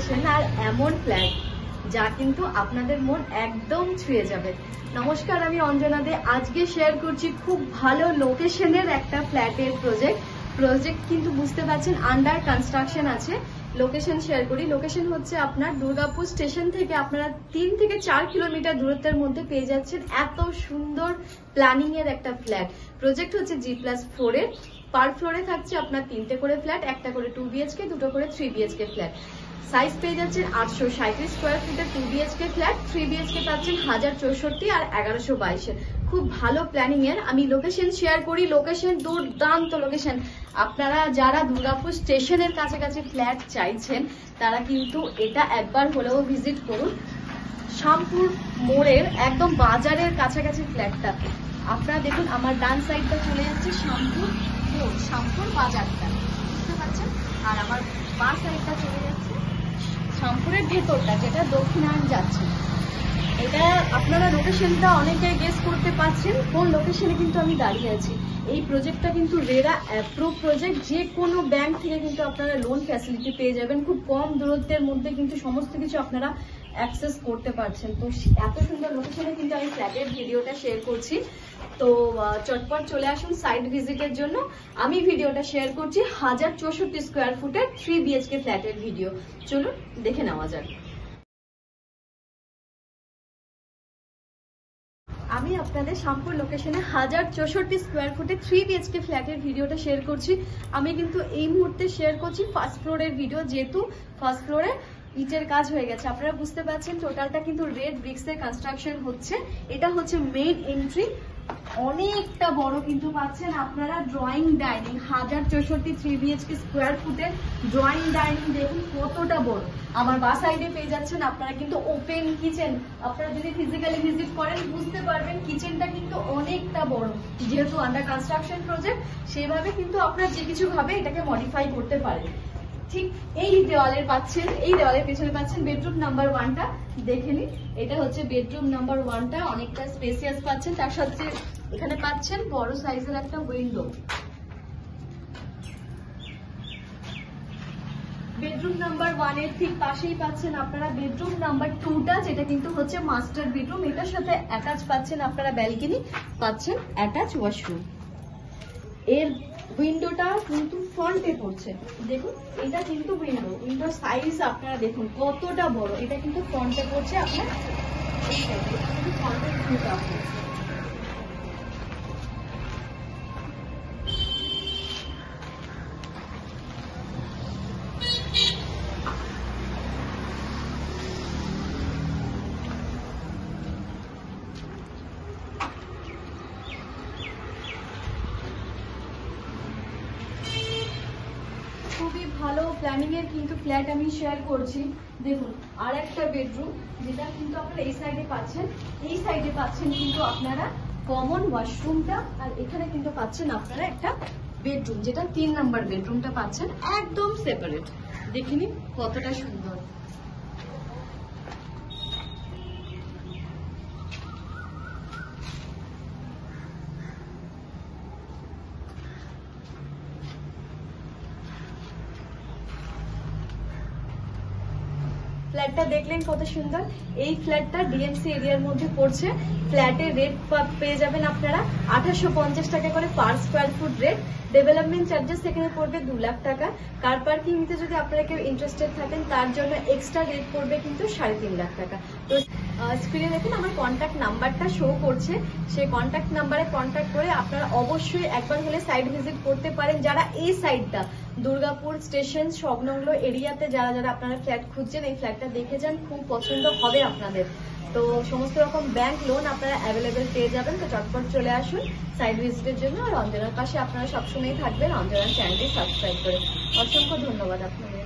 Location আর এমন flat যা কিন্তু আপনাদের মন একদম ছুঁয়ে যাবে। নমস্কার, আমি অঞ্জনা দে। আজকে শেয়ার করছি খুব ভালো লোকেশনের একটা ফ্ল্যাটের প্রজেক্ট কিন্তু বুঝতে পারছেন আন্ডার কনস্ট্রাকশন আছে। লোকেশন শেয়ার করি। লোকেশন হচ্ছে আপনার দুর্গাপুর স্টেশন থেকে আপনারা 3 থেকে 4 কিলোমিটার দূরত্বের মধ্যে পেয়ে যাচ্ছেন এত সুন্দর প্ল্যানিং এর একটা ফ্ল্যাট। প্রজেক্ট হচ্ছে G+4 এর। পার ফ্লোরে থাকছে আপনার 3টে করে ফ্ল্যাট, একটা করে 2 BHK, 2টো করে 3 BHK ফ্ল্যাট। সাইজ পেয়ে যাচ্ছেন 837 স্কোয়ার ফিটের 2 BHK ফ্ল্যাট, 3 BHK পাচ্ছেন 1064 আর 1122 এর। খুব ভালো প্ল্যানিং এর। আমি লোকেশন শেয়ার করি। লোকেশন দুর্দান্ত লোকেশন। আপনারা যারা দুর্গাপুর স্টেশনের কাছাকাছি ফ্ল্যাট চাইছেন তারা কিন্তু এটা একবার হলেও ভিজিট করুন। শ্যামপুর মোড়ের একদম বাজারের কাছাকাছি ফ্ল্যাটটা। আপনারা দেখুন আমার ডান সাইডটা চলে যাচ্ছে শ্যামপুর বাজারটা, বুঝতে পারছেন? আর আমার বাঁ সাইডটা চলে যাচ্ছে শ্যামপুরের ভেতরটা, যেটা দক্ষিণায়ন যাচ্ছে। এটা আপনারা লোকেশনটা অনেকে গেস করতে পারছেন কোন লোকেশনে কিন্তু আমি দাঁড়িয়ে আছি। এই প্রজেক্টটা কিন্তু রেরা অ্যাপ্রুভ প্রজেক্ট। যে কোনো ব্যাংক থেকে কিন্তু আপনারা লোন ফ্যাসিলিটি পেয়ে যাবেন। খুব কম দূরত্বের মধ্যে কিন্তু সমস্ত কিছু আপনারা অ্যাক্সেস করতে পারছেন। তো এত সুন্দর লোকেশনে কিন্তু আমি ফ্ল্যাটের ভিডিওটা শেয়ার করছি। তো চটপট চলে আসুন সাইট ভিজিটের জন্য। আমি ভিডিওটা শেয়ার করছি 1064 স্কোয়ার ফুটের 3 BHK ফ্ল্যাটের ভিডিও। চলুন দেখে নেওয়া যাক। আমি আপনাদের শ্যামপুর লোকেশনে 1064 স্কোয়ার ফুটে 3 BHK ফ্ল্যাটের ভিডিওটা শেয়ার করছি। আমি কিন্তু এই মুহূর্তে শেয়ার করছি ফার্স্ট ফ্লোরের ভিডিও, যেহেতু ফার্স্ট ফ্লোরে ইটের কাজ হয়ে গেছে। আপনারা বুঝতে পারছেন টোটালটা কিন্তু রেড ব্রিক্স এর কনস্ট্রাকশন হচ্ছে। এটা হচ্ছে মেইন এন্ট্রি। অনেকটা বড় কিন্তু পাচ্ছেন আপনারা ড্রয়িং ডাইনিং। 1064 3 BHK স্কোয়ার ফুটের ড্রয়িং ডাইনিং দেখুন কতটা বড়। আমার বাঁ সাইডে পেয়ে যাচ্ছেন আপনারা কিন্তু ওপেন কিচেন। আপনারা যদি ফিজিক্যালি ভিজিট করেন বুঝতে পারবেন কিচেনটা কিন্তু অনেকটা বড়। যেহেতু আন্ডার কনস্ট্রাকশন প্রজেক্ট, সেভাবে কিন্তু আপনারা যে কিছু ভাবে এটাকে মডিফাই করতে পারেন। ঠিক এই দেওয়ালের পাচ্ছেন, এই দেওয়ালের পেছনে পাচ্ছেন বেডরুম নাম্বার 1টা। দেখে নিন, এটা হচ্ছে বেডরুম নাম্বার 1টা। অনেকটা স্পেসিয়াস পাচ্ছেন। তার সাথে এখানে পাচ্ছেন বড় সাইজের একটা উইন্ডো। বেডরুম নাম্বার 1 এর ঠিক পাশেই পাচ্ছেন আপনারা বেডরুম নাম্বার 2টা, যেটা কিন্তু হচ্ছে মাস্টার বেডরুম। এটার সাথে অ্যাটাচ পাচ্ছেন আপনারা ব্যালকনি, পাচ্ছেন অ্যাটাচ ওয়াশরুম। এর উইন্ডোটা কিন্তু ফ্রন্টে পড়ছে। দেখুন এটা কিন্তু উইন্ডোর সাইজ আপনারা দেখুন কতটা বড়। এটা কিন্তু ফ্রন্টে পড়ছে আপনার এই সাইডে। এটা কিন্তু ফ্রন্টের ভিউটা পড়ছে। খুবই ভালো প্ল্যানিং এর কিন্তু ফ্ল্যাট আমি শেয়ার করছি। দেখুন আর একটা বেডরুম, যেটা কিন্তু আপনারা এই সাইডে পাচ্ছেন। এই সাইডে পাচ্ছেন কিন্তু আপনারা কমন ওয়াশরুমটা, আর এখানে কিন্তু পাচ্ছেন আপনারা একটা বেডরুম, যেটা 3 নাম্বার বেডরুমটা পাচ্ছেন একদম সেপারেট। দেখে নিন কতটা সুন্দর। ফ্ল্যাটটা দেখলেন কত সুন্দর। এই ফ্ল্যাটটা ডিএমসি এরিয়ার মধ্যে পড়ছে। ফ্ল্যাটের রেট পেয়ে যাবেন আপনারা 2850 টাকা করে per square foot rate. Development charges এখানে পড়বে 2 লাখ টাকা। কার পার্কিং নিতে যদি আপনারা কেউ ইন্টারেস্টেড থাকেন তার জন্য এক্সট্রা রেট পড়বে কিন্তু 3.5 লাখ টাকা। তো স্ক্রিনে দেখুন আমার কন্ট্যাক্ট নাম্বারটা শো করছে। সেই কন্ট্যাক্ট নাম্বারে কন্ট্যাক্ট করে আপনারা অবশ্যই একবার হলে সাইট ভিজিট করতে পারেন। যারা এই সাইডটা দুর্গাপুর স্টেশন সংলগ্ন এরিয়াতে যারা আপনারা ফ্ল্যাট খুঁজছেন, এই ফ্ল্যাটটা দেখে যান, খুব পছন্দ হবে আপনাদের। তো সমস্ত রকম ব্যাংক লোন আপনারা অ্যাভেলেবেল পেয়ে যাবেন। তো চটপট চলে আসুন সাইট ভিজিটের জন্য। আর অঞ্জনার পাশে আপনারা সবসময় থাকবেন। অঞ্জনার চ্যানেলটি সাবস্ক্রাইব করে। অসংখ্য ধন্যবাদ আপনাদের।